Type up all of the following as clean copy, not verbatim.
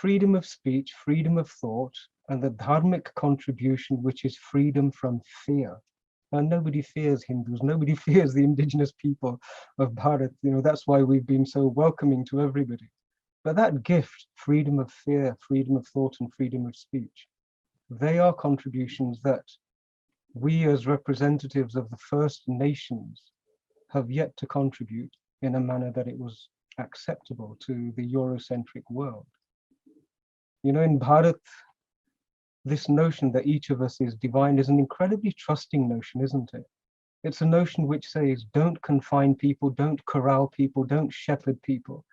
freedom of speech, freedom of thought, and the dharmic contribution, which is freedom from fear. And nobody fears Hindus, nobody fears the indigenous people of Bharat. That's why we've been so welcoming to everybody. But that gift, freedom of fear, freedom of thought, and freedom of speech, they are contributions that we as representatives of the First Nations have yet to contribute in a manner that it was acceptable to the Eurocentric world. In Bharat, this notion that each of us is divine is an incredibly trusting notion, isn't it? It's a notion which says, don't confine people, don't corral people, don't shepherd people,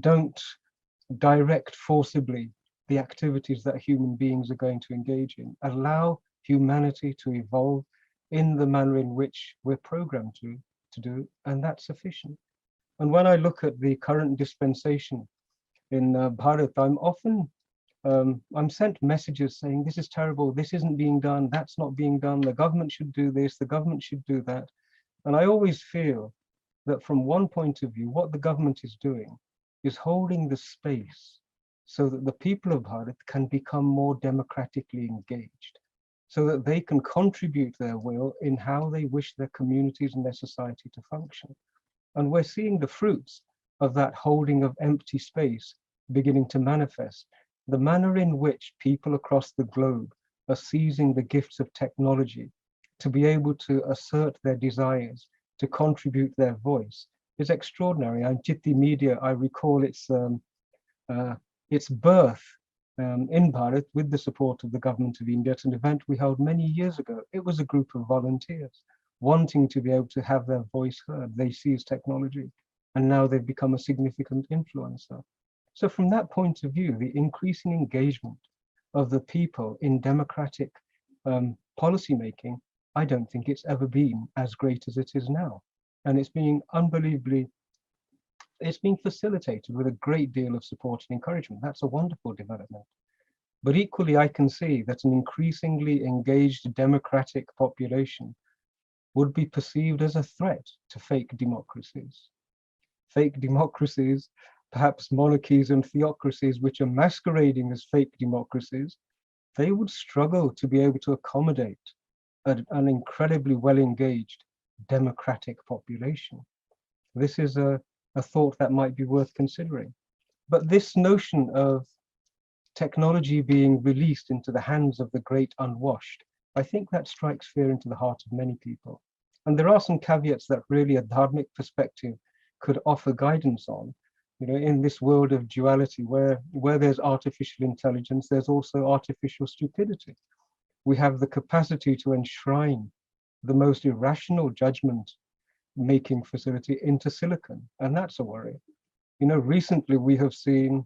don't direct forcibly the activities that human beings are going to engage in. Allow humanity to evolve in the manner in which we're programmed to do, and that's sufficient. And when I look at the current dispensation in Bharat, I'm sent messages saying, this is terrible, this isn't being done, that's not being done, the government should do this, the government should do that. And I always feel that from one point of view, what the government is doing is holding the space so that the people of Bharat can become more democratically engaged, so that they can contribute their will in how they wish their communities and their society to function. And we're seeing the fruits of that holding of empty space beginning to manifest. The manner in which people across the globe are seizing the gifts of technology to be able to assert their desires, to contribute their voice, is extraordinary. And Jiti Media, I recall its birth in Bharat with the support of the government of India. It's an event we held many years ago. It was a group of volunteers wanting to be able to have their voice heard. They seized technology, and now they've become a significant influencer. So from that point of view, the increasing engagement of the people in democratic policy making, I don't think it's ever been as great as it is now. And it's being facilitated with a great deal of support and encouragement. That's a wonderful development. But equally, I can see that an increasingly engaged democratic population would be perceived as a threat to fake democracies. Fake democracies, perhaps monarchies and theocracies which are masquerading as fake democracies, they would struggle to be able to accommodate an incredibly well-engaged democratic population. This is a thought that might be worth considering. But this notion of technology being released into the hands of the great unwashed, I think that strikes fear into the heart of many people. And there are some caveats that really a dharmic perspective could offer guidance on. In this world of duality, where there's artificial intelligence, there's also artificial stupidity. We have the capacity to enshrine the most irrational judgment making facility into silicon, and that's a worry. Recently we have seen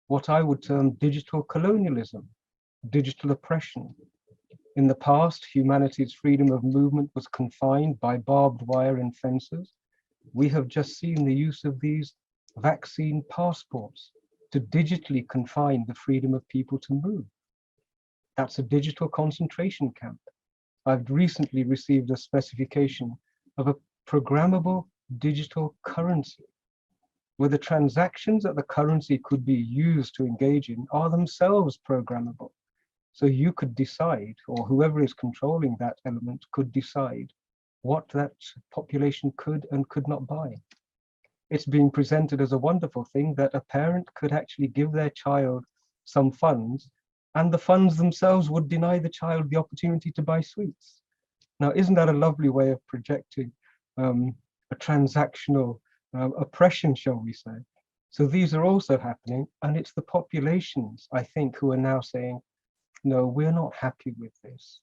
what I would term digital colonialism, digital oppression. In the past, humanity's freedom of movement was confined by barbed wire and fences. We have just seen the use of these vaccine passports to digitally confine the freedom of people to move. That's a digital concentration camp. I've recently received a specification of a programmable digital currency, where the transactions that the currency could be used to engage in are themselves programmable. So you could decide, or whoever is controlling that element could decide what that population could and could not buy. It's being presented as a wonderful thing that a parent could actually give their child some funds, and the funds themselves would deny the child the opportunity to buy sweets. Now, isn't that a lovely way of projecting a transactional oppression, shall we say? So these are also happening, and it's the populations, I think, who are now saying, no, we're not happy with this.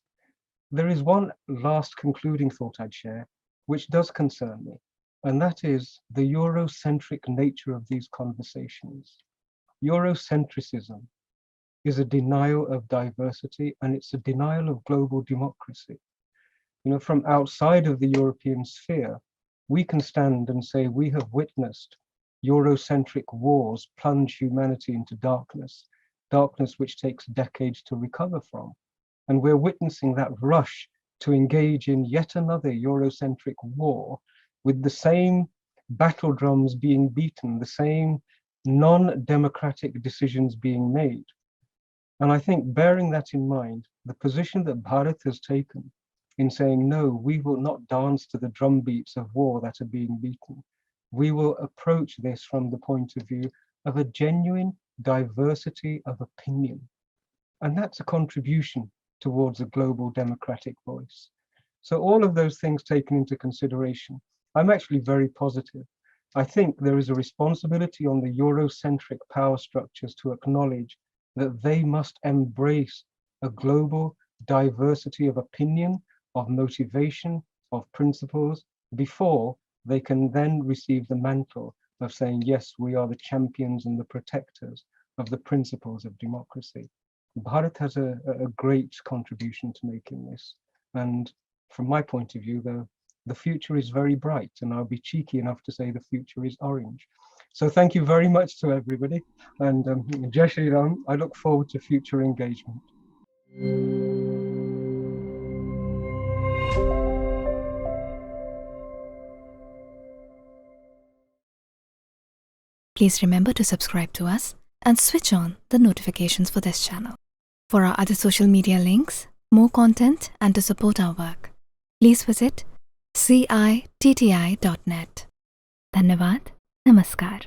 There is one last concluding thought I'd share, which does concern me, and that is the Eurocentric nature of these conversations. Eurocentrism is a denial of diversity, and it's a denial of global democracy. From outside of the European sphere, we can stand and say we have witnessed Eurocentric wars plunge humanity into darkness which takes decades to recover from. And we're witnessing that rush to engage in yet another Eurocentric war with the same battle drums being beaten, the same non-democratic decisions being made. And I think bearing that in mind, the position that Bharat has taken in saying, no, we will not dance to the drum beats of war that are being beaten. We will approach this from the point of view of a genuine diversity of opinion. And that's a contribution towards a global democratic voice. So all of those things taken into consideration, I'm actually very positive. I think there is a responsibility on the Eurocentric power structures to acknowledge that they must embrace a global diversity of opinion, of motivation, of principles, before they can then receive the mantle of saying, yes, we are the champions and the protectors of the principles of democracy. Bharat has a great contribution to make in this. And from my point of view, the future is very bright, and I'll be cheeky enough to say the future is orange. So thank you very much to everybody. And Jai Shri Ram, I look forward to future engagement. Please remember to subscribe to us and switch on the notifications for this channel. For our other social media links, more content, and to support our work, please visit citti.net. Dhanyavad. Namaskar.